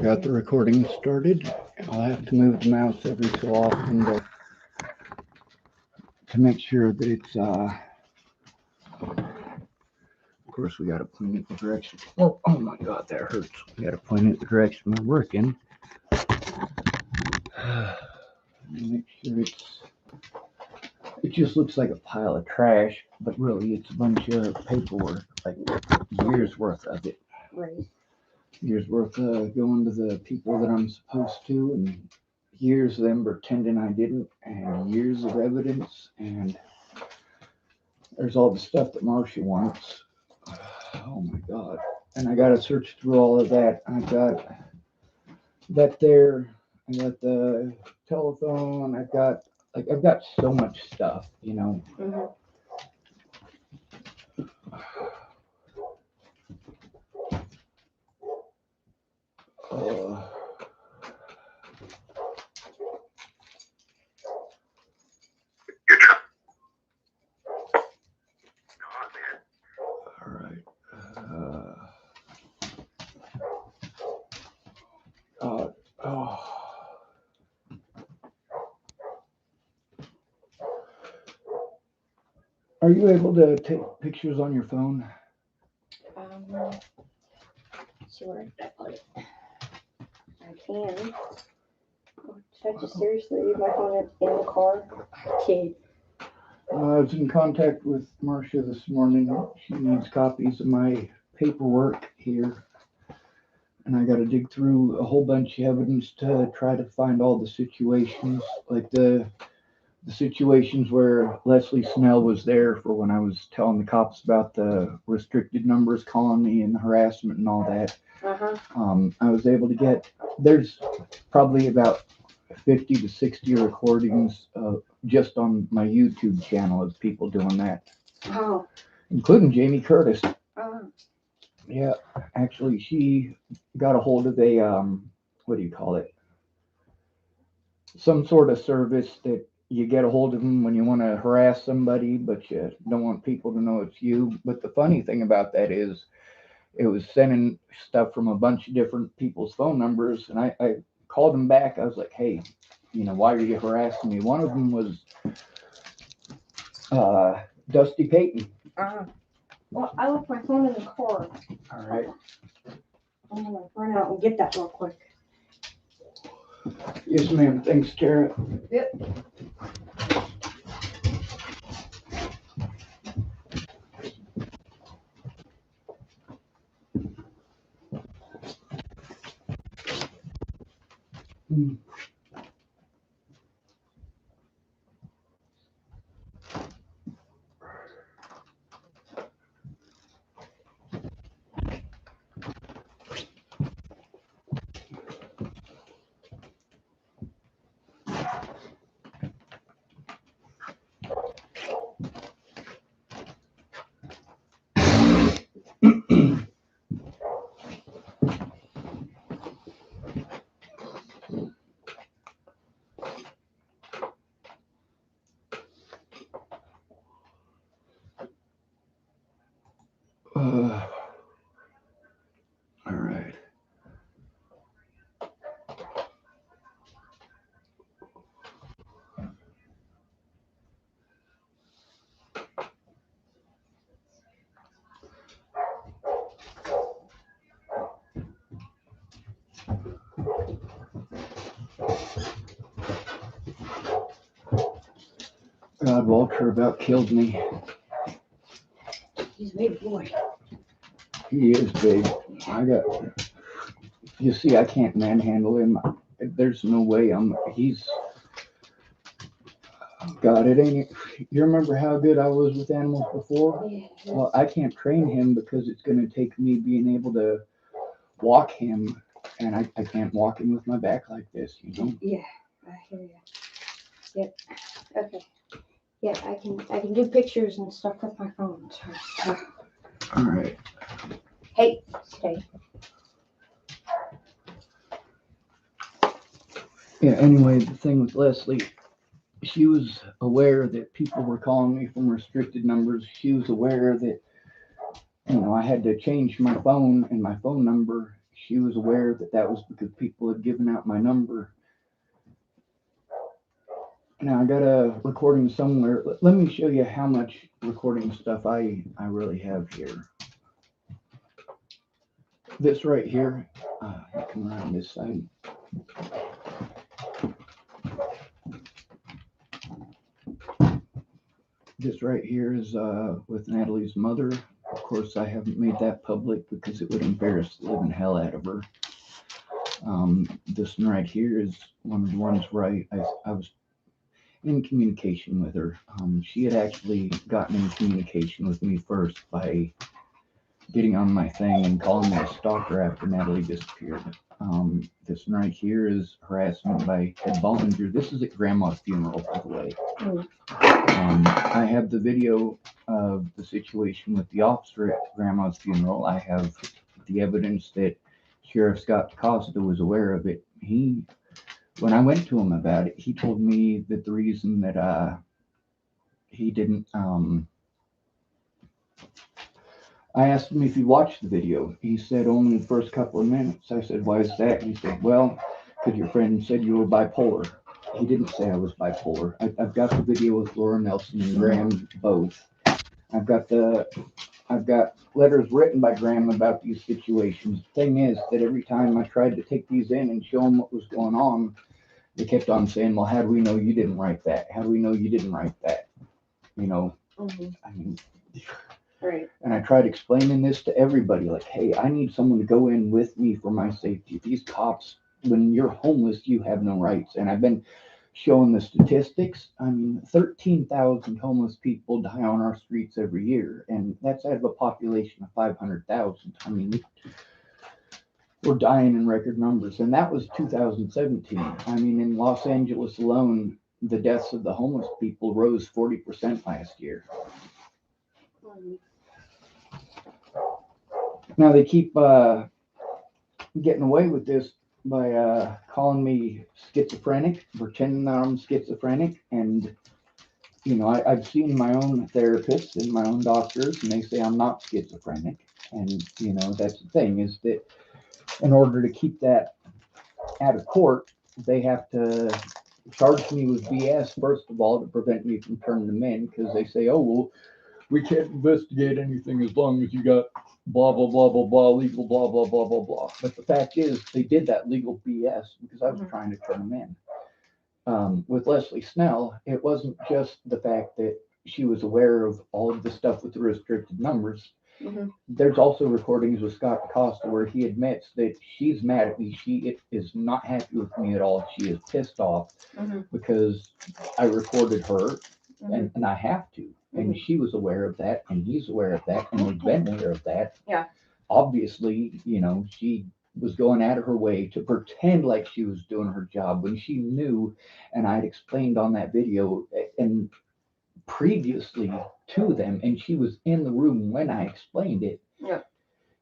got the recording started. I'll have to move the mouse every so often to make sure that it's, of course, we got to point it the direction. Oh my God, that hurts. We got to point it the direction we're working. Make sure it just looks like a pile of trash, but really it's a bunch of paperwork, like years worth of it. Right. Years worth of going to the people that I'm supposed to, and years of them pretending I didn't, and years of evidence, and there's all the stuff that Marcia wants. Oh my God. And I gotta search through all of that. I got that there, I got the telephone, I've got so much stuff, you know. Mm-hmm. Uh, all right. Oh. Are you able to take pictures on your phone? See where I put it. I can. Should I just seriously leave my phone in the car? I did. I was in contact with Marcia this morning. She needs copies of my paperwork here. And I got to dig through a whole bunch of evidence to try to find all the situations, like the situations where Leslie Snell was there for when I was telling the cops about the restricted numbers calling me and the harassment and all that. I was able to get, there's probably about 50 to 60 recordings just on my YouTube channel of people doing that. Oh. Including Jamie Curtis. Oh. Yeah, actually, she got a hold of a, what do you call it? Some sort of service that you get a hold of them when you want to harass somebody, but you don't want people to know it's you. But the funny thing about that is it was sending stuff from a bunch of different people's phone numbers. And I called them back. I was like, hey, you know, why are you harassing me? One of them was Dusty Payton. Well, I left my phone in the car. All right. I'm going to run out and get that real quick. Yes, ma'am. Thanks, Tara. Yep. Mm. All right. God, Walter about killed me. He's a big boy. He is big. You see, I can't manhandle him. There's no way God, it ain't, you remember how good I was with animals before? Yeah. Well, I can't train him because it's going to take me being able to walk him, and I can't walk him with my back like this, you know? Yeah, I hear you. Yep. Okay. Yeah, I can do pictures and stuff with my phone. So. All right. Hey, stay. Yeah, anyway, the thing with Leslie, she was aware that people were calling me from restricted numbers. She was aware that, you know, I had to change my phone and my phone number. she was aware that that was because people had given out my number. Now I got a recording somewhere. Let me show you how much recording stuff I really have here. This right here, you come around this side. This right here is with Natalie's mother. Of course, I haven't made that public because it would embarrass the living hell out of her. This one right here is one of the ones where I was in communication with her. She had actually gotten in communication with me first by getting on my thing and calling me a stalker after Natalie disappeared. This one right here is harassment by Ed Bollinger. This is at Grandma's funeral, by the way. I have the video of the situation with the officer at Grandma's funeral. I have the evidence that Sheriff Scott DaCosta was aware of it. When I went to him about it, he told me that the reason that he didn't. I asked him if he watched the video. He said only the first couple of minutes. I said, why is that? And he said, well, because your friend said you were bipolar. He didn't say I was bipolar. I've got the video with Laura Nelson and Graham both. I've got letters written by Graham about these situations. The thing is that every time I tried to take these in and show them what was going on, they kept on saying, well, how do we know you didn't write that? How do we know you didn't write that? You know, I mean, Right. and I tried explaining this to everybody, like, hey, I need someone to go in with me for my safety. These cops, when you're homeless, you have no rights. And I've been showing the statistics. I mean, 13,000 homeless people die on our streets every year, and that's out of a population of 500,000. I mean, we're dying in record numbers, and that was 2017. I mean, in Los Angeles alone, the deaths of the homeless people rose 40% last year. Now they keep getting away with this by calling me schizophrenic, pretending that I'm schizophrenic. And, you know, I've seen my own therapists and my own doctors, and they say I'm not schizophrenic. And, you know, that's the thing, is that in order to keep that out of court, they have to charge me with BS, first of all, to prevent me from turning them in, because they say, oh, well, we can't investigate anything as long as you got blah, blah, blah, blah, blah, legal, blah, blah, blah, blah, blah. But the fact is, they did that legal BS because I was trying to turn them in. With Leslie Snell, it wasn't just the fact that she was aware of all of the stuff with the restricted numbers. There's also recordings with Scott DaCosta where he admits that she's mad at me. She is not happy with me at all. She is pissed off because I recorded her, and I have to. And she was aware of that, and he's aware of that, and we've been aware of that. Yeah. Obviously, you know, she was going out of her way to pretend like she was doing her job when she knew, and I'd explained on that video and previously to them, and she was in the room when I explained it. Yeah.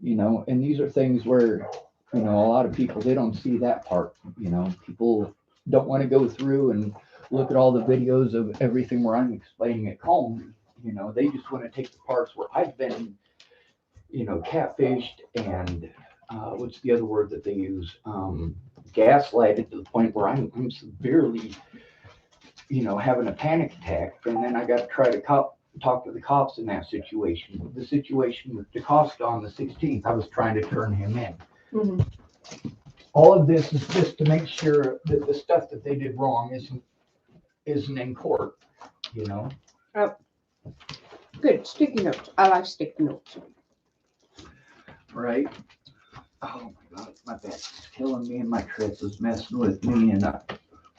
You know, and these are things where, you know, a lot of people, they don't see that part. You know, people don't want to go through and look at all the videos of everything where I'm explaining it calmly. You know, they just want to take the parts where I've been, you know, catfished and what's the other word that they use? Gaslighted to the point where I'm severely, you know, having a panic attack. And then I got to try to talk to the cops in that situation. The situation with DaCosta on the 16th, I was trying to turn him in. All of this is just to make sure that the stuff that they did wrong isn't in court, you know. Good. Sticky notes. I like sticky notes. Right. Oh my God, my back's killing me, and my trip is messing with me, and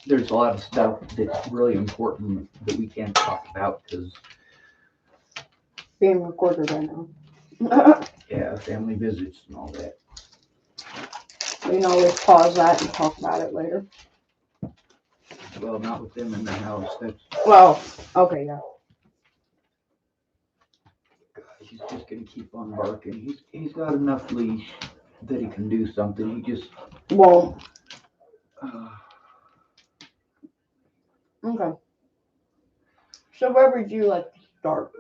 there's a lot of stuff that's really important that we can't talk about because Being recorded right now. yeah, family visits and all that. We can always pause that and talk about it later. Well, not with them in the house. That's Well, okay, yeah. he's just gonna keep on barking. He's got enough leash that he can do something. He just Well, okay. So where would you like to start?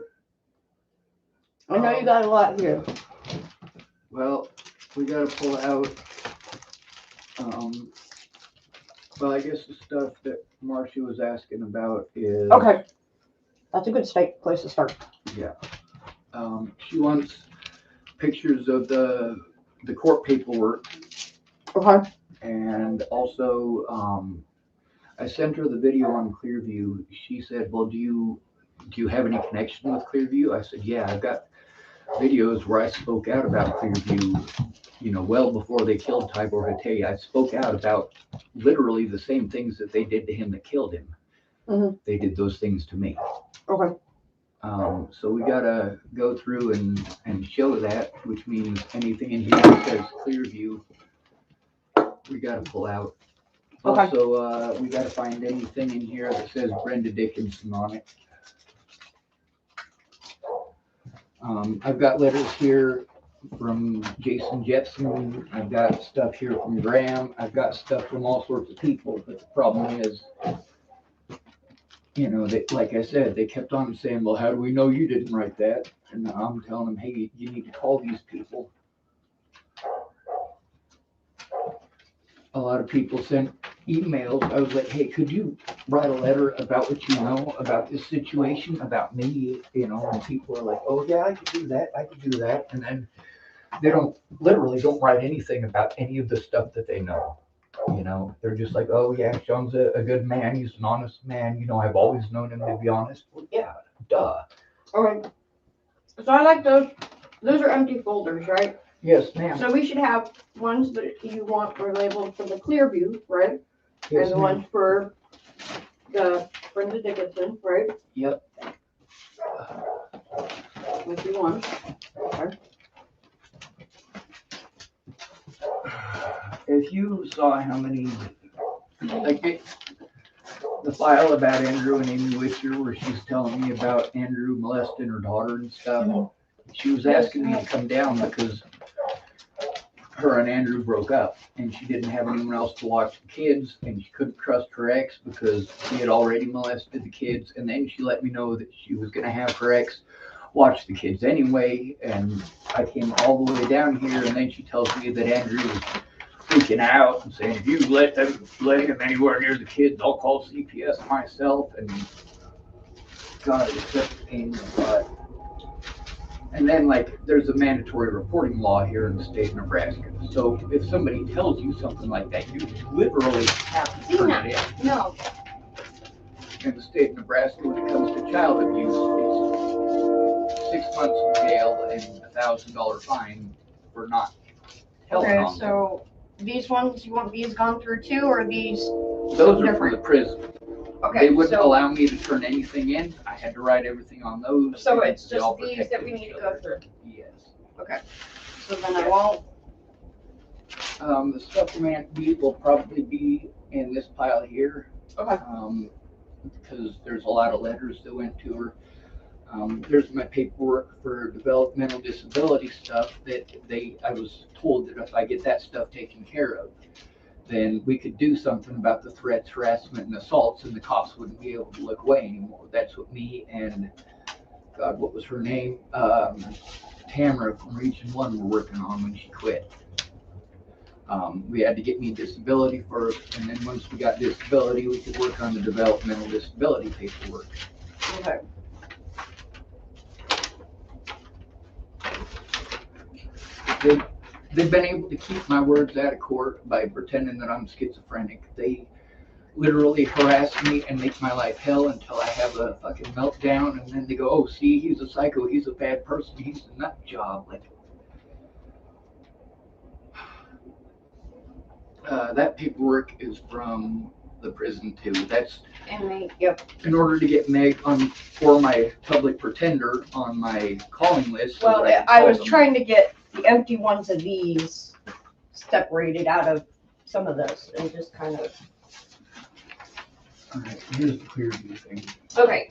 I know you got a lot here. well, we gotta pull out Well, I guess the stuff that Marcia was asking about is Okay. That's a good place to start. yeah. She wants pictures of the court paperwork, Okay. and also I sent her the video on Clearview. She said, "Well, do you have any connection with Clearview?" I said, "Yeah, I've got videos where I spoke out about Clearview. You know, well before they killed Tibor Hatay, I spoke out about literally the same things that they did to him that killed him. Mhm. They did those things to me." Okay. So we gotta go through and show that, which means anything in here that says Clearview, we gotta pull out. Okay. Also, we gotta find anything in here that says Brenda Dickinson on it. I've got letters here from Jason Jepson. I've got stuff here from Graham. I've got stuff from all sorts of people. But the problem is, you know, they, like I said, they kept on saying, "Well, how do we know you didn't write that?" And I'm telling them, "Hey, you need to call these people." A lot of people sent emails. I was like, "Hey, could you write a letter about what you know about this situation, about me?" You know, and people are like, "Oh yeah, I could do that. I could do that." And then they literally don't write anything about any of the stuff that they know. You know, they're just like, "Oh yeah, Sean's a good man. He's an honest man. You know, I've always known him to be honest." Well, yeah, duh. Okay. So I like those. Those are empty folders, right? Yes, ma'am. So we should have ones that you want are labeled for the Clearview, right? Yes, And the ma'am. ones for the Brenda Dickinson, right? Yep. If you want. Okay. If you saw how many, like the file about Andrew and Amy Witcher, where she's telling me about Andrew molesting her daughter and stuff, she was asking me to come down because her and Andrew broke up and she didn't have anyone else to watch the kids, and she couldn't trust her ex because he had already molested the kids. And then she let me know that she was going to have her ex watch the kids anyway. And I came all the way down here, and then she tells me that Andrew was freaking out and saying, "If you let him anywhere near the kids, I'll call CPS myself." And God, it's such a pain in the butt. And then, like, there's a mandatory reporting law here in the state of Nebraska. So if somebody tells you something like that, you literally have to turn it in. No. In the state of Nebraska, when it comes to child abuse, it's 6 months in jail and $1,000 fine for not telling Okay, on them. so these ones, you want these gone through too, or these? Those are for the prison. Okay, They wouldn't so, allow me to turn anything in. I had to write everything on those. so and it's they all just these that we protected need each to go other. through. Yes. So then I won't, The stuff from Aunt B will probably be in this pile here. Okay. Because there's a lot of letters that went to her. There's my paperwork for developmental disability stuff that I was told that if I get that stuff taken care of, then we could do something about the threats, harassment, and assaults, and the cops wouldn't be able to look away anymore. That's what me and, God, what was her name? Tamara from Region 1 were working on when she quit. We had to get me disability first, and then once we got disability, we could work on the developmental disability paperwork. okay. They've been able to keep my words out of court by pretending that I'm schizophrenic. They literally harass me and make my life hell until I have a fucking meltdown, and then they go, "Oh, see, he's a psycho, he's a bad person, he's a nut job." Like, that paperwork is from the prison too. That's And yep. in order to get Meg on for my public pretender on my calling list. So Well, that I call was them. trying to get the empty ones of these separated out of some of this and just kind of. All right, here's the Clearview thing. Okay.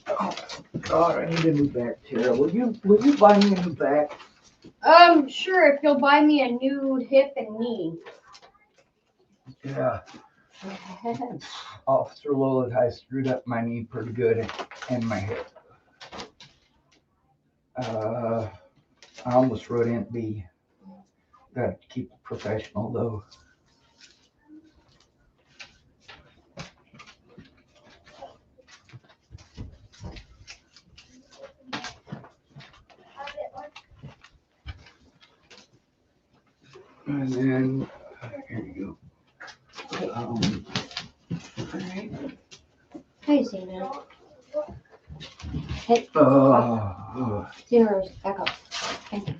Oh God, I need a new back, Tara. Will you buy me a new back? Sure, if you'll buy me a new hip and knee. Yeah. Officer Lola, I screwed up my knee pretty good and my hip. I almost wrote Aunt B. Got to keep it professional though. And then, here you go. Alright. Hi, Xena. Xena, back up. Thank you.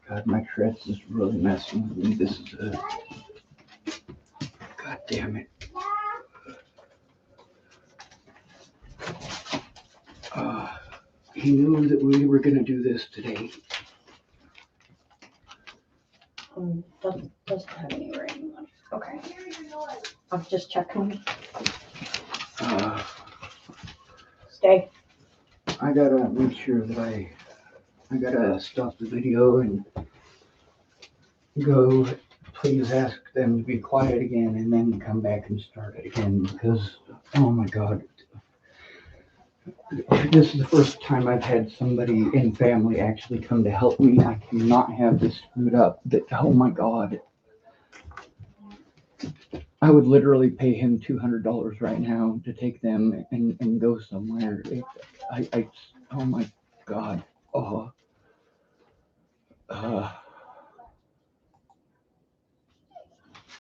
God, my Tourette's is really messing with me. This is a. God damn it. He knew that we were going to do this today. Doesn't have any rain on it. Okay. I'm just checking. Stay. I gotta make sure that I gotta stop the video and go, please ask them to be quiet again and then come back and start it again because, oh my God. This is the first time I've had somebody in family actually come to help me. I cannot have this screwed up. Oh my God. I would literally pay him $200 right now to take them and go somewhere. Oh my God. Oh.